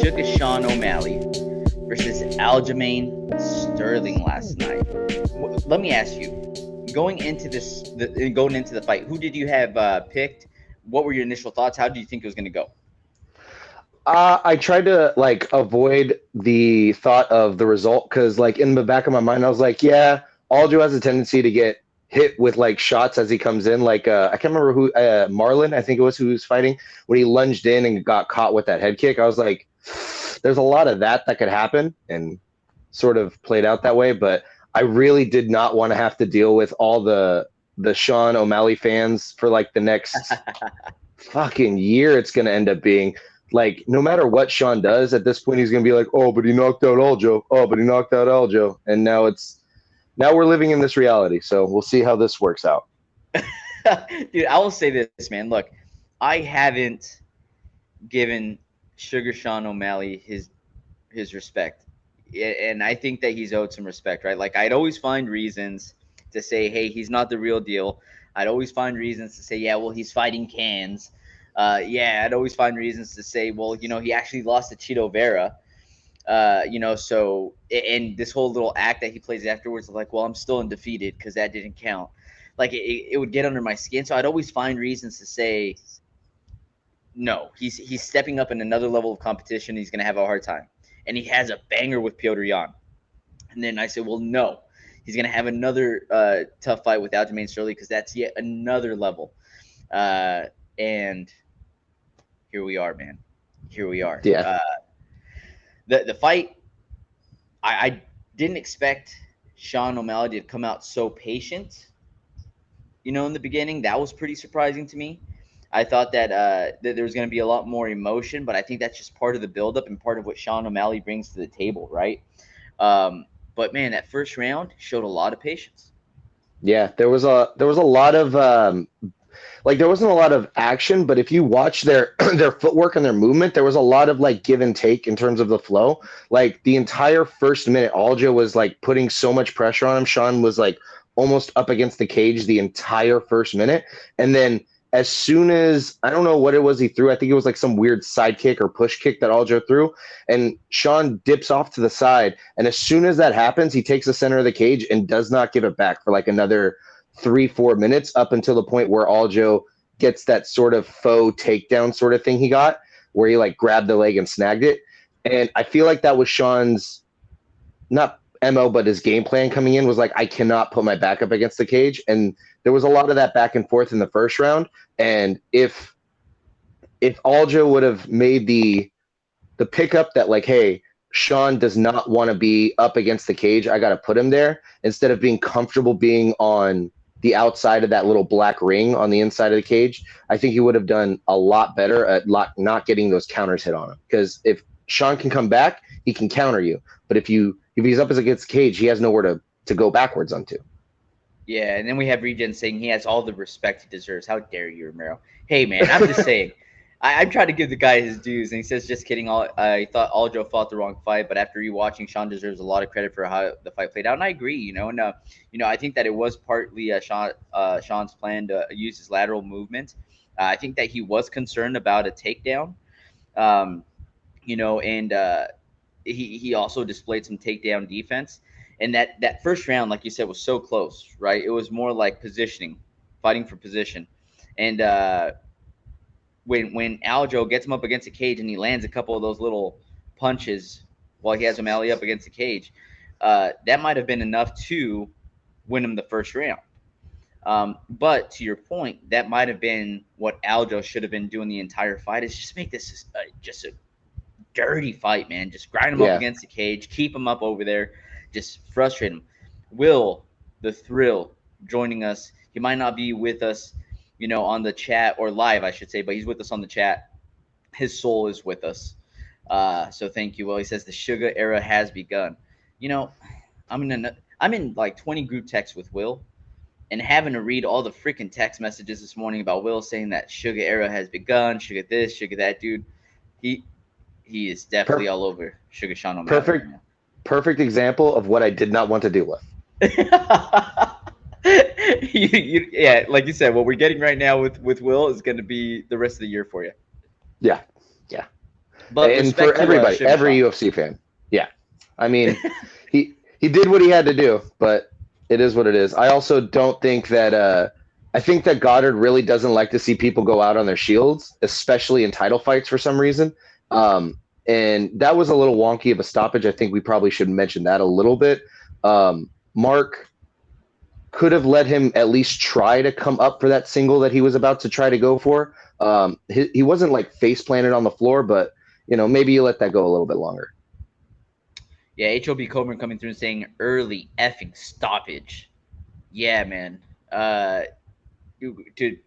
Suga Sean O'Malley versus Aljamain Sterling last night. Let me ask you, going into the fight, who did you have picked? What were your initial thoughts? How do you think it was going to go? I tried to like avoid the thought of the result because, like, in the back of my mind, I was like, yeah, Aljo has a tendency to get hit with like shots as he comes in. Like, I can't remember who, Marlon, I think it was who was fighting when he lunged in and got caught with that head kick. I was like, there's a lot of that could happen, and sort of played out that way. But I really did not want to have to deal with all the Sean O'Malley fans for like the next fucking year. It's going to end up being like, no matter what Sean does at this point, he's going to be like, oh, but he knocked out Aljo. Oh, but he knocked out Aljo. And now we're living in this reality. So we'll see how this works out. Dude, I will say this, man. Look, I haven't given Sugar Sean O'Malley his respect, and I think that he's owed some respect, right? Like I'd always find reasons to say, hey, he's not the real deal. I'd always find reasons to say, yeah, well, he's fighting cans. Yeah, I'd always find reasons to say, well, he actually lost to Cheeto Vera. So and this whole little act that he plays afterwards, like, well, I'm still undefeated because that didn't count. Like it would get under my skin. So I'd always find reasons to say, no, he's stepping up in another level of competition. He's going to have a hard time. And he has a banger with Piotr Jan. And then I said, well, no, he's going to have another tough fight with Aljamain Sterling because that's yet another level. And here we are, man. Here we are. Yeah. The fight, I didn't expect Sean O'Malley to come out so patient. In the beginning, that was pretty surprising to me. I thought that there was going to be a lot more emotion, but I think that's just part of the buildup and part of what Sean O'Malley brings to the table, right? But man, that first round showed a lot of patience. Yeah. There was a lot of, like, there wasn't a lot of action, but if you watch their their footwork and their movement, there was a lot of like give and take in terms of the flow. Like the entire first minute, Aljo was like putting so much pressure on him. Sean was like almost up against the cage the entire first minute. And then as soon as, I don't know what it was he threw, I think it was like some weird side kick or push kick that Aljo threw, and Sean dips off to the side. And as soon as that happens, he takes the center of the cage and does not give it back for like another 3-4 minutes, up until the point where Aljo gets that sort of faux takedown sort of thing he got, where he like grabbed the leg and snagged it. And I feel like that was Sean's, not MO, but his game plan coming in was like, I cannot put my back up against the cage. And there was a lot of that back and forth in the first round. And if Aljo would have made the pickup that like, hey, Sean does not want to be up against the cage, I got to put him there, instead of being comfortable being on the outside of that little black ring on the inside of the cage, I think he would have done a lot better at not getting those counters hit on him. Because if Sean can come back, he can counter you. But if he's up against the cage, he has nowhere to go backwards onto. Yeah, and then we have Regen saying he has all the respect he deserves. How dare you, Romero? Hey, man, I'm just saying. I'm trying to give the guy his dues, and he says, just kidding. I thought Aljo fought the wrong fight, but after rewatching, Sean deserves a lot of credit for how the fight played out, and I agree. And I think that it was partly Sean's plan to use his lateral movement. I think that he was concerned about a takedown, and he also displayed some takedown defense. And that first round, like you said, was so close, right? It was more like positioning, fighting for position, and when Aljo gets him up against the cage and he lands a couple of those little punches while he has O'Malley up against the cage, that might have been enough to win him the first round. But to your point, that might have been what Aljo should have been doing the entire fight, is just make this just a dirty fight, man. Just grind him up Yeah. against the cage, keep him up over there, just frustrate him. Will the Thrill joining us? He might not be with us, on the chat, or live, I should say, but he's with us on the chat. His soul is with us. So thank you, Will. He says the Sugar era has begun. You know, I'm in like 20 group texts with Will, and having to read all the freaking text messages this morning about Will saying that Sugar era has begun, Sugar this, Sugar that, dude. He he is definitely Per- all over Sugar Sean O'Malley right perfect perfect example of what I did not want to deal with. now. Yeah, like you said, what we're getting right now with Will is going to be the rest of the year for you. Yeah. Yeah. But And for respect to everybody, Sugar every Sean. UFC fan. Yeah. I mean, he did what he had to do, but it is what it is. I also don't think that I think that Goddard really doesn't like to see people go out on their shields, especially in title fights for some reason. And that was a little wonky of a stoppage. I think we probably should mention that a little bit. Mark could have let him at least try to come up for that single that he was about to try to go for. He wasn't like face planted on the floor, but maybe you let that go a little bit longer. Yeah, HOB Coburn coming through and saying early effing stoppage. Yeah, man. To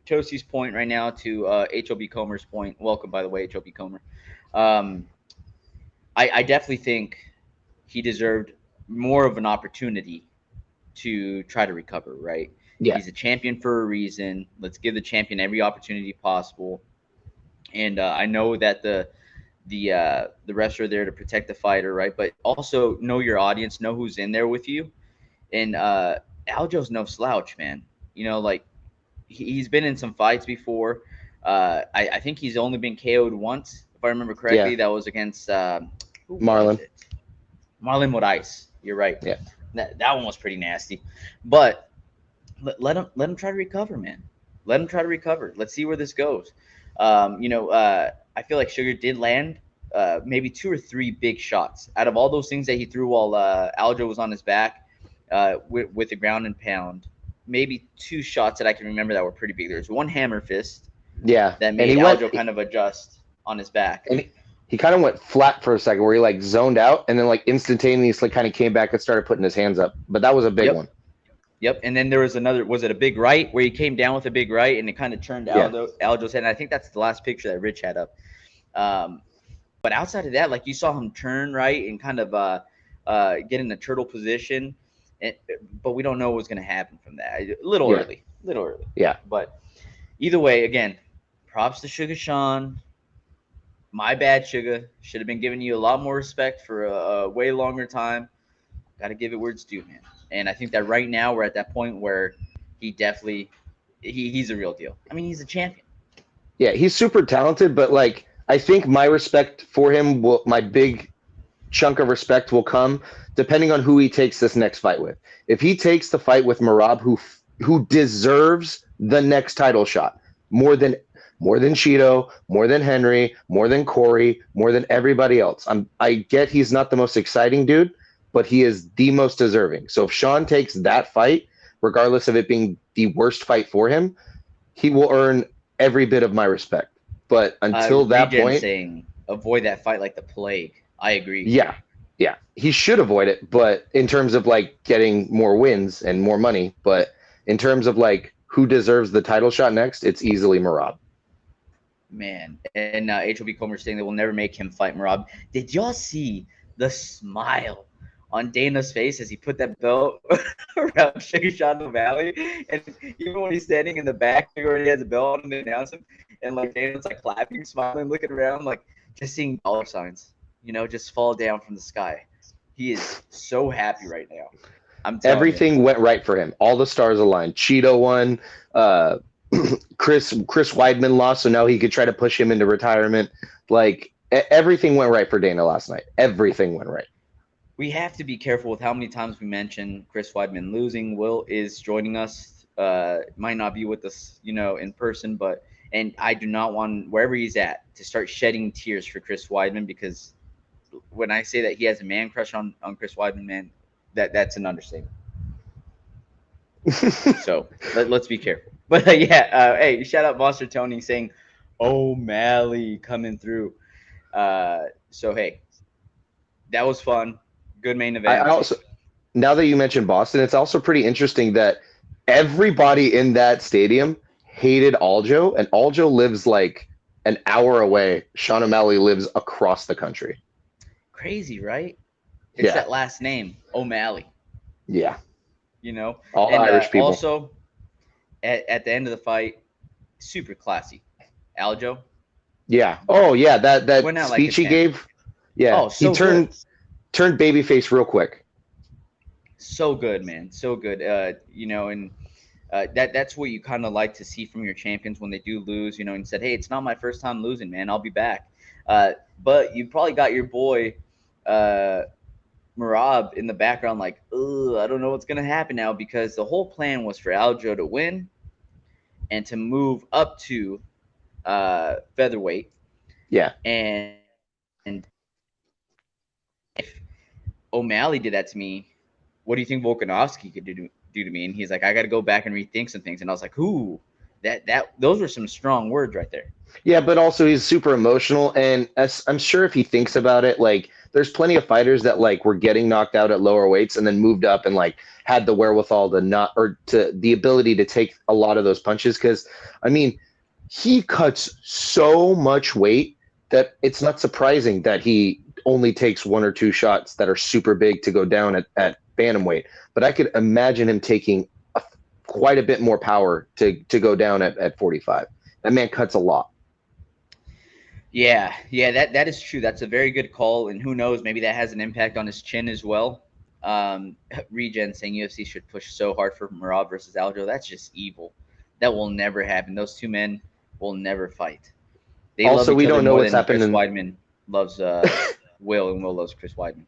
Tosi's point right now, to HOB Comer's point. Welcome, by the way, HOB Comer. Um, I definitely think he deserved more of an opportunity to try to recover. Right? Yeah, He's a champion for a reason. Let's give the champion every opportunity possible. And I know that the refs are there to protect the fighter, right? But also know your audience, know who's in there with you. And Aljo's no slouch, man. Like he's been in some fights before. I think he's only been KO'd once, if I remember yeah, correctly. That was against who was Marlon. it? Marlon Moraes. You're right. Yeah, That one was pretty nasty, but let him try to recover, man. Let him try to recover. Let's see where this goes. I feel like Sugar did land maybe 2 or 3 big shots out of all those things that he threw while Aljo was on his back with the ground and pound. Maybe 2 shots that I can remember that were pretty big. There's one hammer fist yeah, that and made Aljo kind of adjust on his back. and he kind of went flat for a second, where he like zoned out, and then like instantaneously kind of came back and started putting his hands up. But that was a big Yep. one. Yep. And then there was another. Was it a big right where he came down with a big right and it kind of turned Yeah, Aljo's head? And I think that's the last picture that Rich had up. Um, but outside of that, like you saw him turn right and kind of get in the turtle position, and, but we don't know what's going to happen from that. A little yeah, early, little early. yeah. But either way, again, props to Sugar Sean. My bad, Sugar. Should have been giving you a lot more respect for a way longer time. Got to give it where it's due, man. And I think that right now we're at that point where he definitely he's a real deal. I mean, he's a champion. Yeah, he's super talented, but like I think my respect for him my big chunk of respect will come depending on who he takes this next fight with. If he takes the fight with Marab, who deserves the next title shot more than Cheeto, more than Henry, more than Corey, more than everybody else. I get he's not the most exciting dude, but he is the most deserving. So if Sean takes that fight, regardless of it being the worst fight for him, he will earn every bit of my respect. But until that point, saying avoid that fight like the plague. I agree. yeah, he should avoid it. But in terms of like getting more wins and more money, but in terms of like who deserves the title shot next, it's easily Marab. Man, and HOB Comer saying they will never make him fight Marab. Did y'all see the smile on Dana's face as he put that belt around Sugar Sean O'Malley? And even when he's standing in the back, he already has a belt on him to announce him, and like Dana's like clapping, smiling, looking around, like just seeing dollar signs, just fall down from the sky. He is so happy right now. I'm telling Everything went right for him. All the stars aligned. Cheeto won. Chris Weidman lost, so now he could try to push him into retirement. Like everything went right for Dana last night. Everything went right. We have to be careful with how many times we mention Chris Weidman losing. Will is joining us. Might not be with us, in person, and I do not want wherever he's at to start shedding tears for Chris Weidman, because when I say that he has a man crush on Chris Weidman, man, that's an understatement. So let's be careful. But hey, shout out Monster Tony saying O'Malley coming through. So hey, that was fun. Good main event. I also, now that you mentioned Boston, it's also pretty interesting that everybody in that stadium hated Aljo, and Aljo lives like an hour away. Sean O'Malley lives across the country. Crazy, right? It's that last name, O'Malley. Yeah. All Irish people. Also, at the end of the fight, super classy. Aljo. Yeah. Oh, yeah. That speech he gave. Yeah. Oh, so he turned babyface real quick. So good, man. So good. And that's what you kind of like to see from your champions when they do lose. And said, hey, it's not my first time losing, man. I'll be back. But you probably got your boy Marab in the background, like, ugh, I don't know what's gonna happen now, because the whole plan was for Aljo to win and to move up to featherweight. Yeah. And if O'Malley did that to me, what do you think Volkanovski could do to me? And he's like, I got to go back and rethink some things. And I was like, ooh, those were some strong words right there. Yeah, but also he's super emotional, and as I'm sure if he thinks about it, like there's plenty of fighters that like were getting knocked out at lower weights and then moved up and like had the wherewithal to not, or to the ability to take a lot of those punches. Because I mean, he cuts so much weight that it's not surprising that he only takes one or two shots that are super big to go down at bantamweight. But I could imagine him taking quite a bit more power to go down at 45. That man cuts a lot. Yeah, that is true. That's a very good call, and who knows, maybe that has an impact on his chin as well. Regen saying UFC should push so hard for Marab versus Aljo. That's just evil. That will never happen. Those two men will never fight. They Also, love we each other don't know more what's than Chris happening. Weidman loves Will, and Will loves Chris Weidman.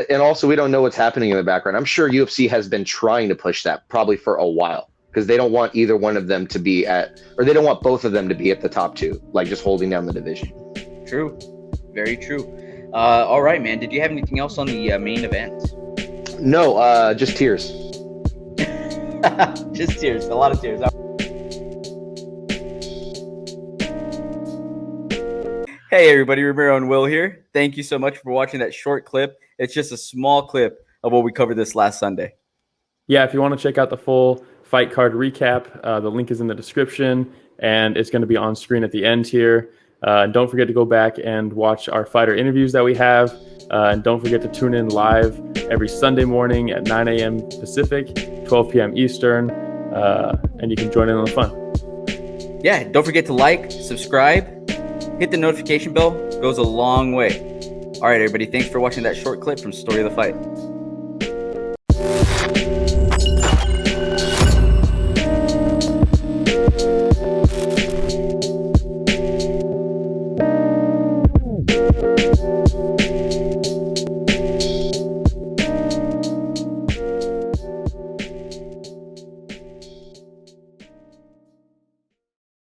And also, we don't know what's happening in the background. I'm sure UFC has been trying to push that probably for a while, because they don't want either one of them to be or they don't want both of them to be at the top two, like just holding down the division. True. Very true. All right, man. Did you have anything else on the main event? No, just tears. Just tears. A lot of tears. Hey, everybody. Ramiro and Will here. Thank you so much for watching that short clip. It's just a small clip of what we covered this last Sunday. Yeah, if you want to check out the full fight card recap, the link is in the description, and it's going to be on screen at the end here. Don't forget to go back and watch our fighter interviews that we have. And don't forget to tune in live every Sunday morning at 9 a.m. Pacific, 12 p.m. Eastern, and you can join in on the fun. Yeah, don't forget to like, subscribe, hit the notification bell. Goes a long way. All right, everybody. Thanks for watching that short clip from Story of the Fight.